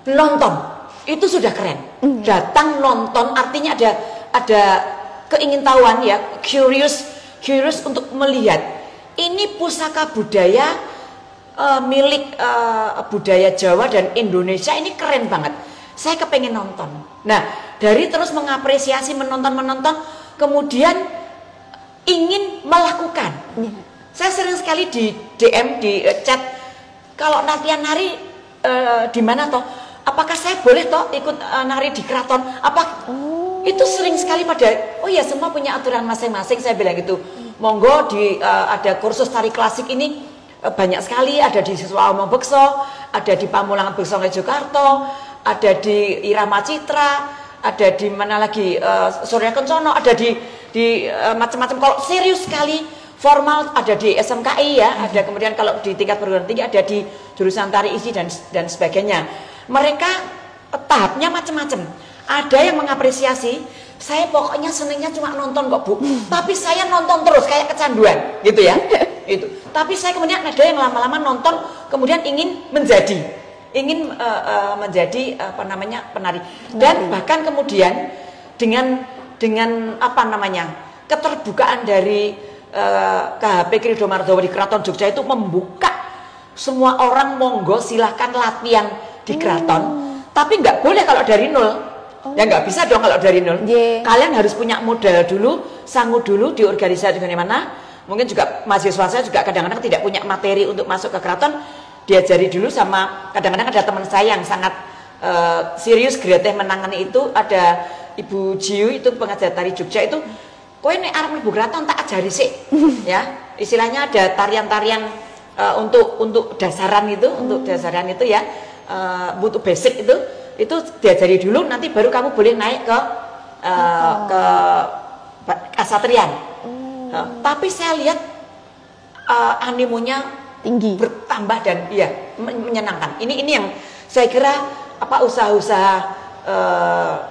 nonton. Itu sudah keren. Datang nonton artinya ada keingintahuan ya, curious untuk melihat. Ini pusaka budaya milik budaya Jawa dan Indonesia, ini keren banget. Saya kepengen nonton. Nah, dari terus mengapresiasi, menonton, kemudian ingin melakukan. Saya sering sekali di DM, di chat, kalau latihan nari di mana toh? Apakah saya boleh toh ikut nari di keraton? Itu sering sekali pada, oh ya semua punya aturan masing-masing, saya bilang gitu. Monggo ada kursus tari klasik ini banyak sekali, ada di Siswa Omong Bekso, ada di Pamulangan Bekso Ngayogyakarta, ada di Irama Citra, ada di mana lagi Surya Kencono, ada di macam-macam. Kalau serius sekali formal ada di SMKI ya, ada kemudian kalau di tingkat perguruan tinggi ada di jurusan tari isi dan sebagainya. Mereka tahapnya macam-macam. Ada yang mengapresiasi, saya pokoknya senengnya cuma nonton kok Bu, tapi saya nonton terus kayak kecanduan gitu ya. Itu. Tapi saya kemudian ada yang lama-lama nonton kemudian ingin menjadi apa namanya penari. Dan bahkan kemudian dengan apa namanya keterbukaan dari KHP Krido Mardawa di Keraton Jogja itu membuka semua orang, monggo silahkan latihan di keraton, tapi nggak boleh kalau dari nol. Ya nggak bisa dong kalau dari nol. Kalian harus punya modal dulu, sanggup dulu di organisasi di mana. Mungkin juga mahasiswa saya juga kadang-kadang tidak punya materi untuk masuk ke keraton, diajari dulu sama, kadang-kadang ada teman saya yang sangat serius greteh menangani itu, ada Ibu Jiu itu pengajar tari Jogja itu, kowe nek arep mlebu keraton tak ajari sih. Ya, istilahnya ada tarian-tarian untuk dasaran itu, ya, untuk basic itu diajari dulu, nanti baru kamu boleh naik ke kasatrian. Tapi saya lihat animonya tinggi, bertambah dan iya menyenangkan. Ini yang saya kira apa usaha-usaha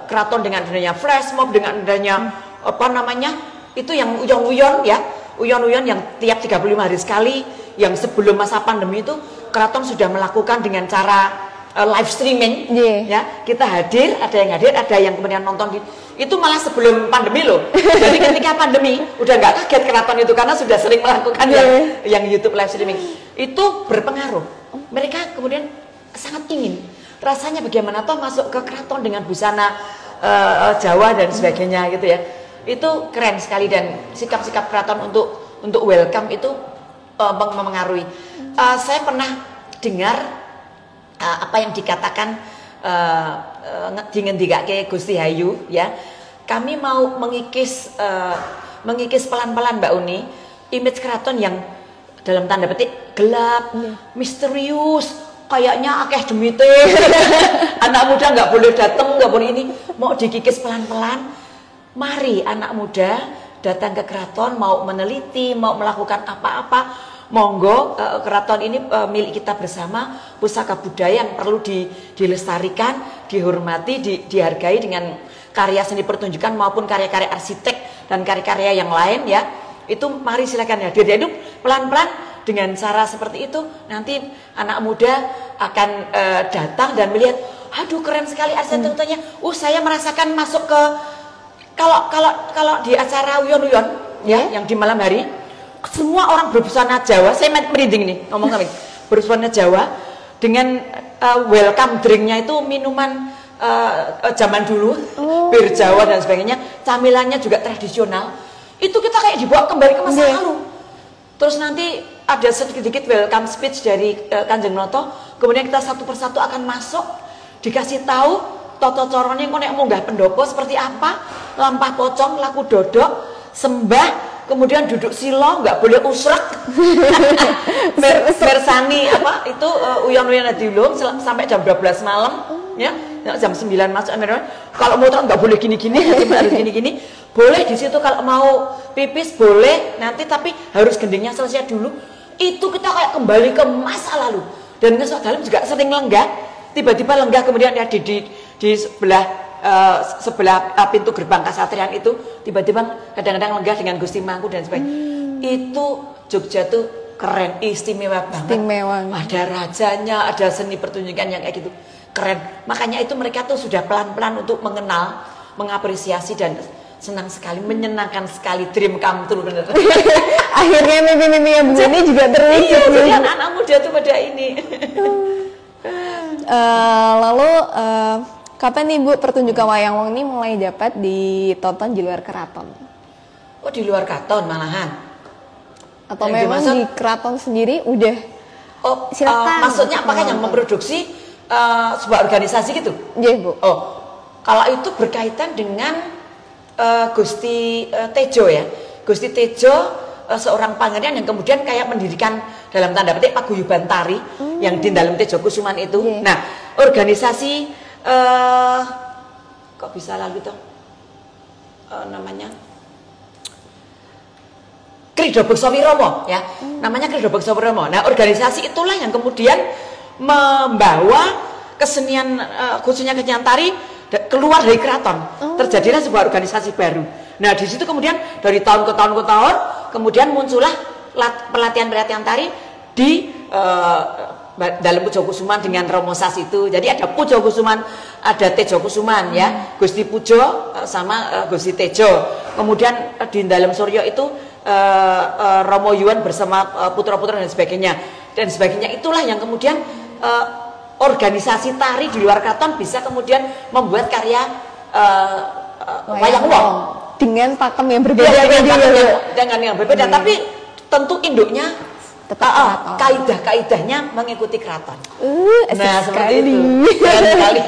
keraton dengan adanya flash mob, dengan adanya apa namanya itu yang uyon-uyon ya, uyon-uyon yang tiap 35 hari sekali, yang sebelum masa pandemi itu keraton sudah melakukan dengan cara live streaming, ya kita hadir, ada yang hadir, ada yang kemudian nonton itu malah sebelum pandemi loh. Jadi ketika pandemi udah nggak kaget keraton itu karena sudah sering melakukan yang YouTube live streaming itu berpengaruh. Mereka kemudian sangat ingin rasanya bagaimana toh masuk ke keraton dengan busana Jawa dan sebagainya gitu ya. Itu keren sekali dan sikap-sikap keraton untuk welcome itu mempengaruhi. Saya pernah dengar apa yang dikatakan dingendikake Gusti Hayu ya, kami mau mengikis pelan-pelan Mbak Uni image keraton yang dalam tanda petik gelap, misterius, kayaknya akeh demite. Anak muda nggak boleh datang, nggak boleh ini, mau dikikis pelan-pelan. Mari anak muda datang ke keraton, mau meneliti, mau melakukan apa-apa, monggo. Keraton ini milik kita bersama, pusaka budaya yang perlu dilestarikan, dihormati, dihargai dengan karya seni pertunjukan maupun karya-karya arsitek dan karya-karya yang lain ya. Itu mari silakan hadir. Jadi pelan-pelan dengan cara seperti itu nanti anak muda akan datang dan melihat, aduh keren sekali arsitekturnya. Saya merasakan masuk ke kalau di acara uyon-uyon ya yang di malam hari, semua orang berbusana Jawa, saya merinding nih ngomong kami, berbusana Jawa dengan welcome drinknya itu minuman zaman dulu, bir Jawa dan sebagainya, camilannya juga tradisional. Itu kita kayak dibawa kembali ke masa lalu. Terus nanti ada sedikit welcome speech dari Kanjeng Noto, kemudian kita satu persatu akan masuk, dikasih tahu toto corone kok nek munggah pendopo seperti apa, lampah pocong, laku dodok, sembah, kemudian duduk silo, nggak boleh usrak. Bersani apa itu uyon-uyon diulung sampai jam 12 malam ya, jam 9 masuk. Kalau motor nggak boleh gini-gini, harus gini-gini. Boleh di situ kalau mau pipis boleh nanti, tapi harus gendingnya selesai dulu. Itu kita kayak kembali ke masa lalu. Dan ngesok dalam juga sering lenggah, tiba-tiba lenggah kemudian ya di sebelah pintu gerbang kasatrian itu tiba-tiba kadang-kadang lenggah dengan Gusti Mangku dan sebagainya. Itu Jogja tuh keren, istimewa banget. Ada rajanya, ada seni pertunjukan yang kayak gitu, keren. Makanya itu mereka tuh sudah pelan-pelan untuk mengenal, mengapresiasi dan senang sekali, menyenangkan sekali, dream come true bener.
Akhirnya mimpi-mimpi yang begini juga terwujud.
Iya, jadi anak muda tuh pada ini.
Lalu Kapan nih Bu pertunjukan wayang wong ini mulai dapat ditonton di luar keraton?
Oh, di luar keraton malahan?
Atau memang di keraton sendiri udah?
Oh,
silakan.
Maksudnya apakah yang memproduksi sebuah organisasi gitu?
Iya Bu.
Oh, kalau itu berkaitan dengan Gusti Tejo ya. Gusti Tejo seorang pangeran yang kemudian kayak mendirikan dalam tanda petik paguyuban tari yang di dalam Tejo Kusuman itu. Nah, organisasi kok bisa lalu tuh namanya Krida Beksa Wiromo ya, namanya Krida Beksa Wiromo. Nah, organisasi itulah yang kemudian membawa kesenian khususnya kesenian tari keluar dari keraton. Terjadilah sebuah organisasi baru. Nah, di situ kemudian dari tahun ke tahun kemudian muncullah pelatihan tari di dalam Pujo Kusuman dengan Romo Sas itu. Jadi ada Pujo Kusuman, ada Tejo Kusuman ya, Gusti Pujo sama Gusti Tejo. Kemudian di dalam Suryo itu Romo Yuan bersama putra-putra dan sebagainya. Dan sebagainya itulah yang kemudian organisasi tari di luar keraton bisa kemudian membuat karya wayang wong
dengan pakem yang berbeda.
Dengan yang berbeda, tapi tentu induknya tetap kaidah-kaidahnya mengikuti keraton.
Nah, seperti itu.
Sekali.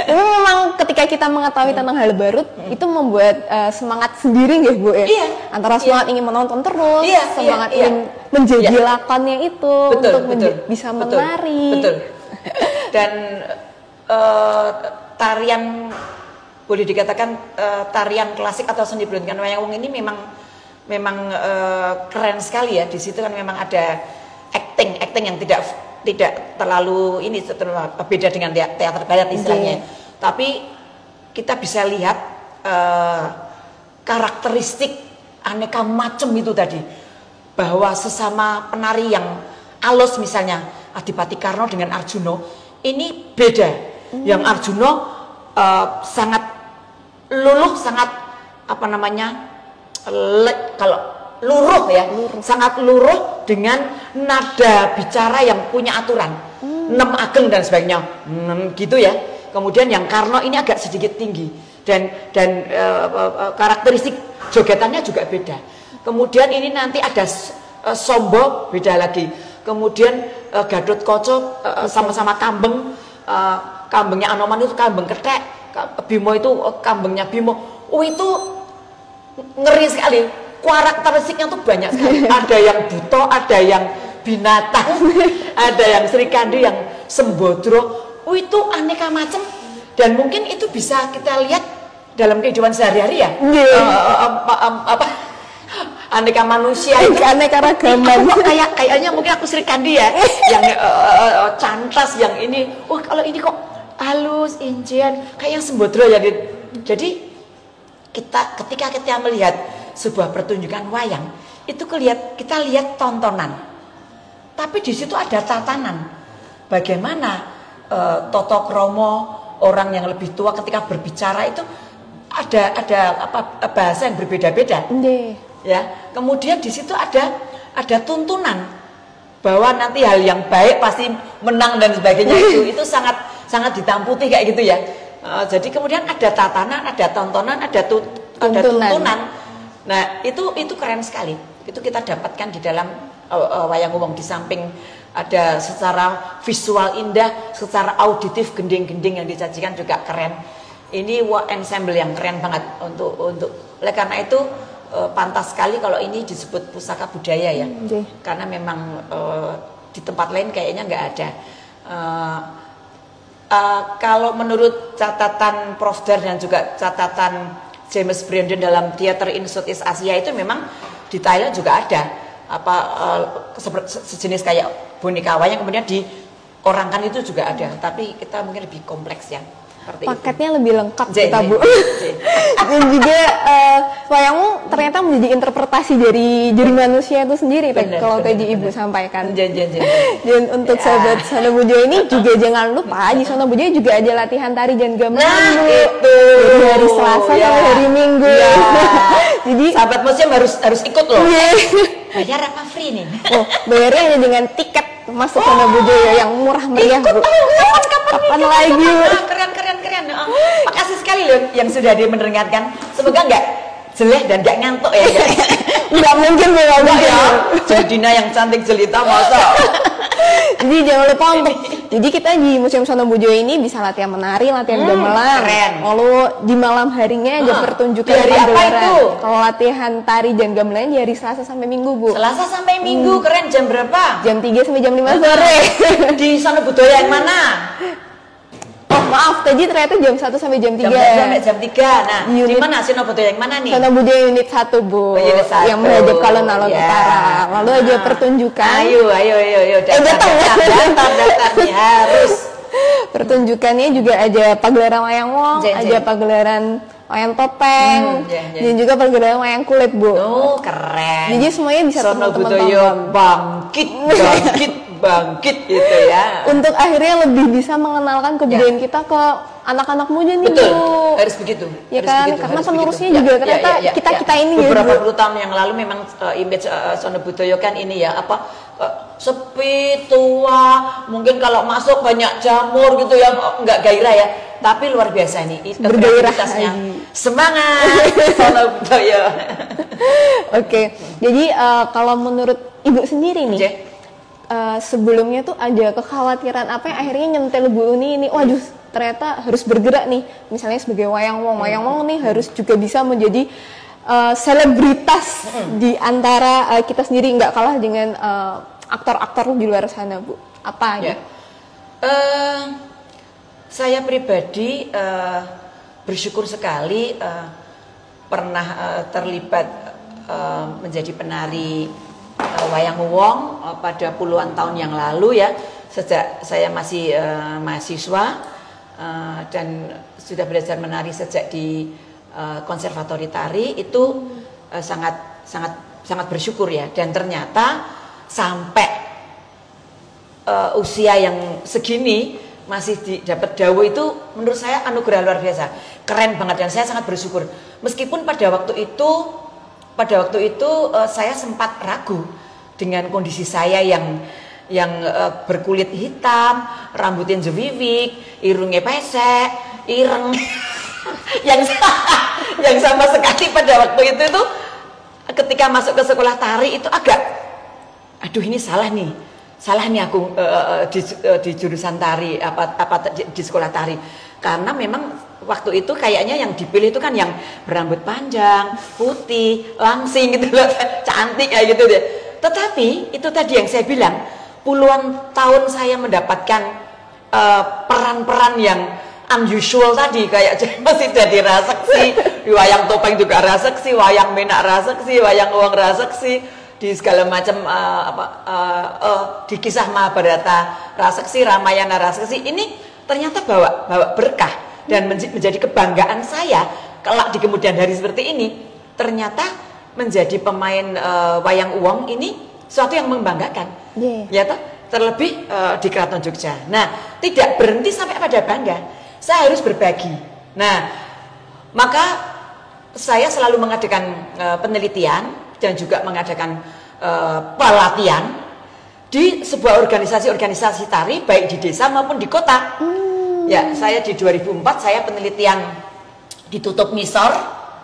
Tapi memang ketika kita mengetahui tentang hal baru, itu membuat semangat sendiri ya Bu ya.
Iya.
Antara semangat ingin menonton terus, semangat ingin menjadi lakonnya itu untuk bisa menari. Betul.
Dan tarian boleh dikatakan tarian klasik atau seni pertunjukan wayang wong ini memang keren sekali ya. Di situ kan memang ada acting yang tidak terlalu ini beda dengan teater balet istilahnya. Tapi kita bisa lihat karakteristik aneka macam itu tadi, bahwa sesama penari yang alus misalnya Adipati Karno dengan Arjuno ini beda. Yang Arjuno sangat luluh, sangat apa namanya, kalau luruh ya, sangat luruh dengan nada bicara yang punya aturan, 6 ageng dan sebagainya, gitu ya. Kemudian yang Karno ini agak sedikit tinggi dan karakteristik jogetannya juga beda. Kemudian ini nanti ada Sombo beda lagi. Kemudian Gadot Koco sama-sama kambeng, kambengnya Anoman itu kambeng ketek, Bimo itu kambengnya Bimo. Itu ngeri sekali, karakteristiknya tuh banyak sekali. Ada yang buto, ada yang binatang, ada yang Srikandi, yang Sembodro. Itu aneka macam, dan mungkin itu bisa kita lihat dalam kehidupan sehari-hari ya. Aneka manusia itu
aneka ragaman.
Kayaknya mungkin aku Srikandi ya, yang cantas, yang ini. Wah, kalau ini kok halus, incian, kayak yang Sembodro ya. Jadi ketika kita melihat sebuah pertunjukan wayang, itu kita lihat tontonan, tapi di situ ada tatanan. Bagaimana Toto Kromo, orang yang lebih tua ketika berbicara itu ada bahasa yang berbeda-beda. Ya, kemudian di situ ada tuntunan bahwa nanti hal yang baik pasti menang dan sebagainya. Itu sangat ditamputi kayak gitu ya. Jadi kemudian ada tatanan, ada tontonan, ada tuntunan. Nah, itu keren sekali. Itu kita dapatkan di dalam wayang wong. Di samping ada secara visual indah, secara auditif gending-gending yang disajikan juga keren. Ini ensemble yang keren banget untuk oleh karena itu pantas sekali kalau ini disebut pusaka budaya ya. Karena memang di tempat lain kayaknya nggak ada. Kalau menurut catatan Prof. Dar dan juga catatan James Brandon dalam Theater in Southeast Asia, itu memang di Thailand juga ada sejenis kayak boneka wayang kemudian diorangkan, itu juga ada. Tapi kita mungkin lebih kompleks ya.
Paketnya lebih lengkap kita Bu. Dan juga wayang ternyata menjadi interpretasi dari manusia itu sendiri. Kalau tadi Ibu sampaikan. Dan untuk sahabat Sono Bujo ini juga jangan lupa di Sono Bujo juga ada latihan tari dan gamelan Bu. Dari hari Selasa sampai hari Minggu. Jadi
sahabat museum harus ikut loh. Bayar apa free nih?
Oh, bayarnya hanya dengan tiket masuk Sono Budoyo yang murah meriah, Bu. Kapan lagi?
Keren. Makasih sekali loh yang sudah mendengarkan. Semoga nggak jelek dan nggak ngantuk ya.
Nggak mungkin, Bu.
Ya. Jadi Dina yang cantik jelita masa.
Jadi jangan lupa untuk, jadi kita di Museum Sono Budoyo ini bisa latihan menari, latihan gamelan.
Keren.
Lalu di malam harinya ada pertunjukan
hari apa itu?
Kalau latihan tari dan gamelan di hari Selasa sampai Minggu, Bu.
Selasa sampai Minggu, keren. Jam berapa?
Jam 3 sampai jam 5 sore.
Di Sono Budoyo yang mana?
Oh maaf, tadi ternyata jam 1 sampai jam 3.
Sampai jam 3. Nah,
Unit,
di mana Sono Budoyo yang mana nih?
Sono Budoyo unit 1, Bu.
Unit 1.
Yang menghadap ke alun-alun utara. Lalu ada pertunjukan.
Ayo. Daftar nih, harus.
Pertunjukannya juga ada pagelaran wayang wong, ada pagelaran wayang topeng, dan juga pagelaran wayang kulit, Bu.
Oh, keren.
Jadi semuanya bisa
Sono
teman-teman
Budoyo
tonton.
bangkit gitu ya.
Untuk akhirnya lebih bisa mengenalkan kebudayaan kita ke anak-anak muda nih,
Betul.
Bu.
Harus begitu.
Ya
harus
kan,
begitu,
karena
harus
penerusnya
begitu.
juga ternyata kita ini
beberapa
gitu.
puluh tahun yang lalu memang image Sono Budoyo kan ini ya sepi, tua, mungkin kalau masuk banyak jamur gitu ya, nggak gairah ya. Tapi luar biasa nih, kreativitasnya. Semangat Sono Budoyo.
Oke, jadi kalau menurut Ibu sendiri nih, sebelumnya tuh ada kekhawatiran apa yang akhirnya nyentil Bu Uni ini, waduh ternyata harus bergerak nih, misalnya sebagai wayang wong nih harus juga bisa menjadi selebritas di antara kita sendiri, nggak kalah dengan aktor-aktor di luar sana, Bu. Apa ya?
Saya pribadi bersyukur sekali pernah terlibat menjadi penari wayang wong pada puluhan tahun yang lalu ya, sejak saya masih mahasiswa dan sudah belajar menari sejak di konservatori tari itu sangat bersyukur ya, dan ternyata sampai usia yang segini masih dapat dawuh itu menurut saya anugerah luar biasa, keren banget, dan saya sangat bersyukur meskipun pada waktu itu saya sempat ragu dengan kondisi saya yang berkulit hitam, rambutnya jewiwik, irungnya pesek, ireng yang sama sekali pada waktu itu tuh ketika masuk ke sekolah tari itu agak aduh ini salah nih aku di jurusan tari di sekolah tari, karena memang waktu itu kayaknya yang dipilih itu kan yang berambut panjang, putih, langsing gitu loh, cantik kayak gitu deh. Tetapi itu tadi yang saya bilang, puluhan tahun saya mendapatkan peran-peran yang unusual tadi, kayak masih jadi raseksi, di wayang topeng juga raseksi, wayang menak raseksi, wayang uang raseksi, di segala macam di kisah Mahabharata raseksi, Ramayana raseksi. Ini ternyata bawa berkah dan menjadi kebanggaan saya kelak di kemudian hari seperti ini. Ternyata menjadi pemain wayang uwong ini suatu yang membanggakan, ya toh, terlebih di Keraton Jogja. Nah, tidak berhenti sampai pada bangga, saya harus berbagi. Nah, maka saya selalu mengadakan penelitian dan juga mengadakan pelatihan di sebuah organisasi tari baik di desa maupun di kota. Ya, saya di 2004 saya penelitian di Tutup Misor,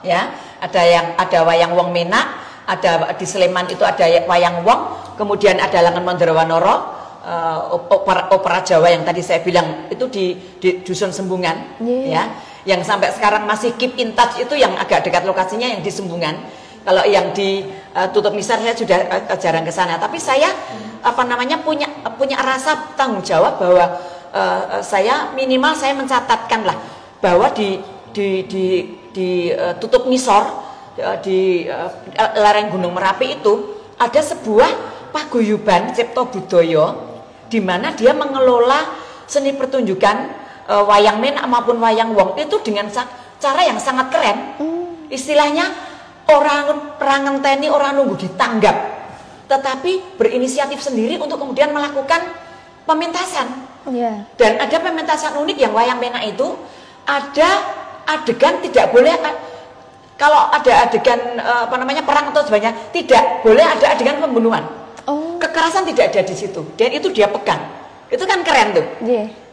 ya, ada wayang wong menak, ada di Sleman itu ada wayang wong, kemudian ada Langen Mondrowanoro, opera Jawa yang tadi saya bilang itu di Dusun Sembungan, ya, yang sampai sekarang masih keep in touch, itu yang agak dekat lokasinya yang di Sembungan. Kalau yang di Tutup Misor saya sudah jarang ke sana, tapi saya punya rasa tanggung jawab bahwa saya minimal saya mencatatkan lah bahwa di Tutup Misor di lereng Gunung Merapi itu ada sebuah paguyuban Cipto Budoyo di mana dia mengelola seni pertunjukan wayang menak maupun wayang wong itu dengan cara yang sangat keren. Istilahnya orang ngenteni, orang nunggu ditanggap, tetapi berinisiatif sendiri untuk kemudian melakukan pementasan. Dan ada pementasan unik yang wayang menak itu ada adegan tidak boleh kalau ada adegan apa namanya perang atau sebagainya, tidak boleh ada adegan pembunuhan. Kekerasan tidak ada di situ, dan itu dia pegang. Itu kan keren tuh.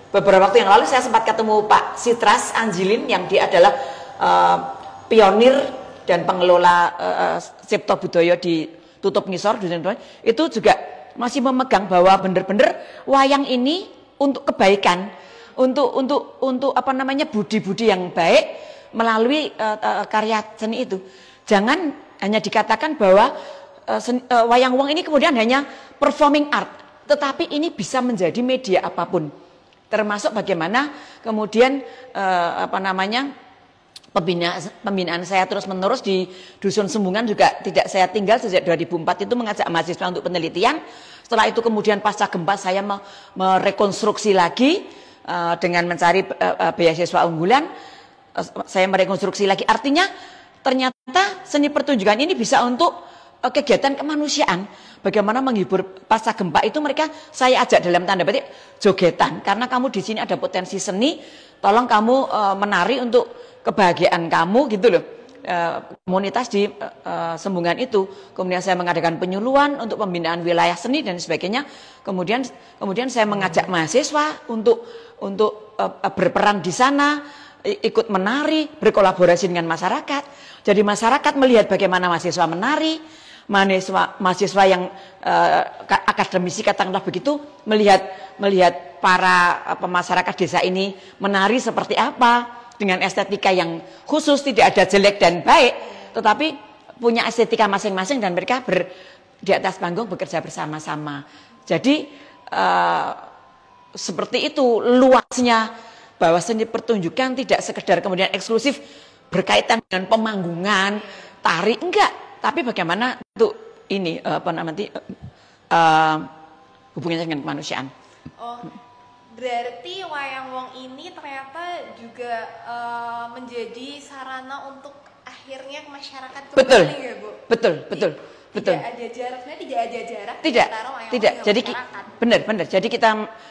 Beberapa waktu yang lalu saya sempat ketemu Pak Sitras Anjilin yang dia adalah pionir dan pengelola Cipto Budaya di Tutup Ngisor, itu juga masih memegang bahwa benar-benar wayang ini untuk kebaikan, untuk apa namanya budi-budi yang baik melalui karya seni itu. Jangan hanya dikatakan bahwa wayang wong ini kemudian hanya performing art, tetapi ini bisa menjadi media apapun, termasuk bagaimana kemudian apa namanya pembinaan saya terus menerus di Dusun Sembungan juga tidak saya tinggal sejak 2004 itu mengajak mahasiswa untuk penelitian. Setelah itu kemudian pasca gempa saya merekonstruksi lagi dengan mencari beasiswa unggulan. Saya merekonstruksi lagi, artinya ternyata seni pertunjukan ini bisa untuk kegiatan kemanusiaan. Bagaimana menghibur pasca gempa itu mereka saya ajak dalam tanda petik jogetan, karena kamu di sini ada potensi seni, tolong kamu menari untuk kebahagiaan kamu gitu loh. Komunitas di Sembungan itu, kemudian saya mengadakan penyuluhan untuk pembinaan wilayah seni dan sebagainya. Kemudian saya mengajak mahasiswa untuk berperan di sana, ikut menari, berkolaborasi dengan masyarakat. Jadi masyarakat melihat bagaimana mahasiswa menari, mahasiswa yang akademisi katakanlah begitu melihat para masyarakat desa ini menari seperti apa dengan estetika yang khusus, tidak ada jelek dan baik, tetapi punya estetika masing-masing dan mereka di atas panggung bekerja bersama-sama. Jadi seperti itu luasnya bahwa seni pertunjukan tidak sekedar kemudian eksklusif berkaitan dengan pemanggungan, tari, enggak. Tapi bagaimana untuk ini apa namanya hubungannya dengan kemanusiaan.
Oh, berarti wayang wong ini ternyata juga menjadi sarana untuk akhirnya masyarakat kembali ya Bu?
Betul.
Tidak ada jarak, sebenarnya tidak ada jarak.
Tidak. Jadi benar. Jadi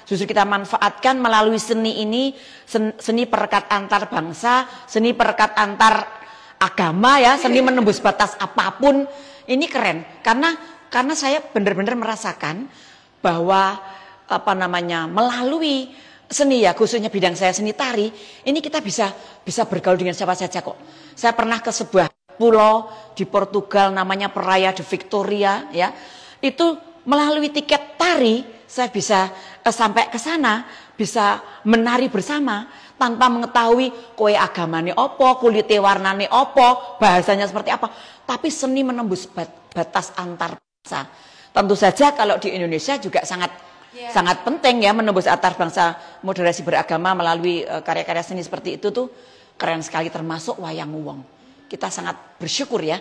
justru kita manfaatkan melalui seni ini, seni perekat antar bangsa, seni perekat antar agama ya, seni menembus batas apapun. Ini keren karena saya benar-benar merasakan bahwa apa namanya melalui seni ya, khususnya bidang saya seni tari, ini kita bisa bergaul dengan siapa saja kok. Saya pernah ke sebuah pulau di Portugal namanya Praia de Victoria ya. Itu melalui tiket tari saya bisa sampai ke sana, bisa menari bersama tanpa mengetahui kowe agamane opo, kulite warnane opo, bahasanya seperti apa, tapi seni menembus batas antar bangsa. Tentu saja kalau di Indonesia juga sangat penting ya menembus antar bangsa, moderasi beragama melalui karya-karya seni seperti itu tuh keren sekali, termasuk wayang wong. Kita sangat bersyukur ya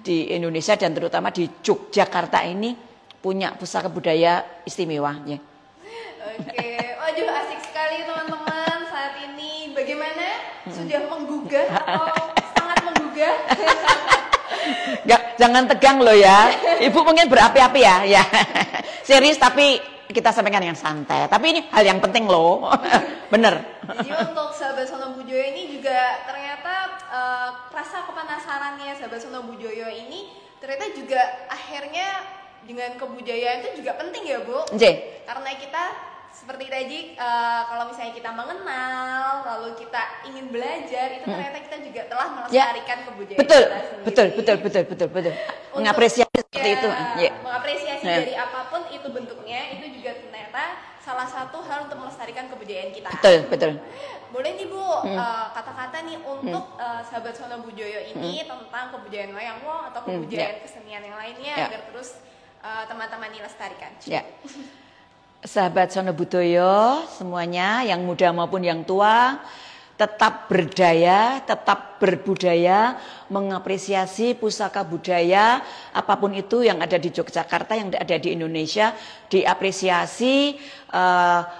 di Indonesia dan terutama di Yogyakarta ini punya pusaka budaya istimewa ya.
Oke, waduh asik sekali teman-teman saat ini. Bagaimana? Sudah menggugah atau sangat menggugah?
Jangan tegang loh ya. Ibu mungkin berapi-api ya. Serius tapi kita sampaikan dengan santai. Tapi ini hal yang penting loh. Bener.
Jadi untuk sahabat Sono Bujoyo ini juga ternyata rasa kepenasarannya sahabat Sono Bujoyo ini ternyata juga akhirnya dengan kebudayaan itu juga penting ya Bu. Karena kita seperti tadi kalau misalnya kita mengenal lalu kita ingin belajar itu ternyata kita juga telah melestarikan kebudayaan kita sendiri. Betul. Mengapresiasi seperti itu. Mengapresiasi dari apapun itu bentuknya, itu juga ternyata salah satu hal untuk melestarikan kebudayaan kita.
Betul.
Boleh nih Bu kata-kata nih untuk sahabat Sono Bujoyo ini tentang kebudayaan wayang wong atau kebudayaan kesenian yang lainnya agar terus teman-teman ini lestarikan. Sahabat
Sono Bujoyo semuanya, yang muda maupun yang tua, tetap berdaya, tetap berbudaya, mengapresiasi pusaka budaya apapun itu yang ada di Yogyakarta, yang ada di Indonesia, diapresiasi.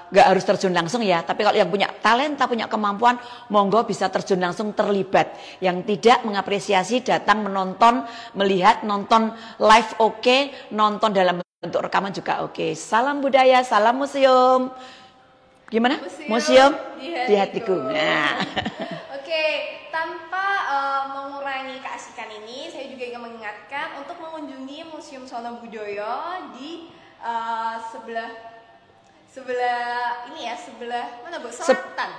Gak harus terjun langsung ya, tapi kalau yang punya talenta, punya kemampuan, monggo bisa terjun langsung, terlibat. Yang tidak mengapresiasi datang menonton, melihat, nonton live oke, nonton dalam bentuk rekaman juga oke. Salam budaya, salam museum. Gimana? Museum di hatiku. Nah.
Oke, tanpa mengurangi keasyikan ini saya juga ingin mengingatkan untuk mengunjungi Museum Sono Budoyo di sebelah ini ya, sebelah mana Bu? Selatan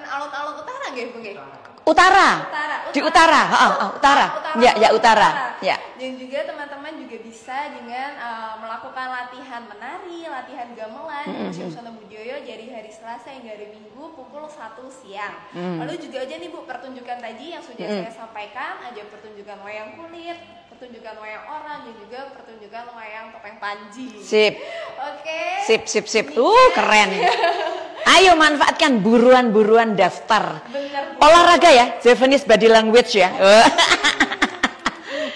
alun-alun utara nggih Bu nggih?
Utara. Di utara. Utara. Ya, utara. Ya.
Dan juga teman-teman juga bisa dengan melakukan latihan menari, latihan gamelan di Museum Sono Budoyo dari hari Selasa hingga hari Minggu pukul 1 siang. Lalu juga aja nih Bu, pertunjukan tadi yang sudah saya sampaikan, ada pertunjukan wayang kulit, pertunjukan wayang orang, dan juga pertunjukan wayang topeng Panji.
Sip.
Oke.
Sip. Keren. Ayo manfaatkan buruan daftar.
Bener.
Olahraga ya, Japanese body language ya.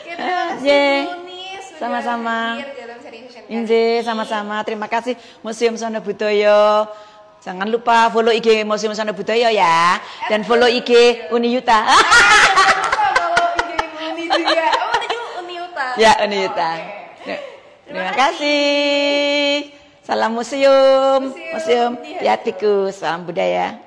Terima kasih Bu Nis,
sama-sama.
Inje,
sama-sama. Terima kasih Museum Sono Budoyo. Jangan lupa follow IG Museum Sono Budoyo ya, dan follow IG Uni Yuta.
Follow IG Uni juga. Oh, ada juga Uni Yuta.
Ya, Uni Yuta. Terima kasih. Salam museum. Ya tikus, salam budaya.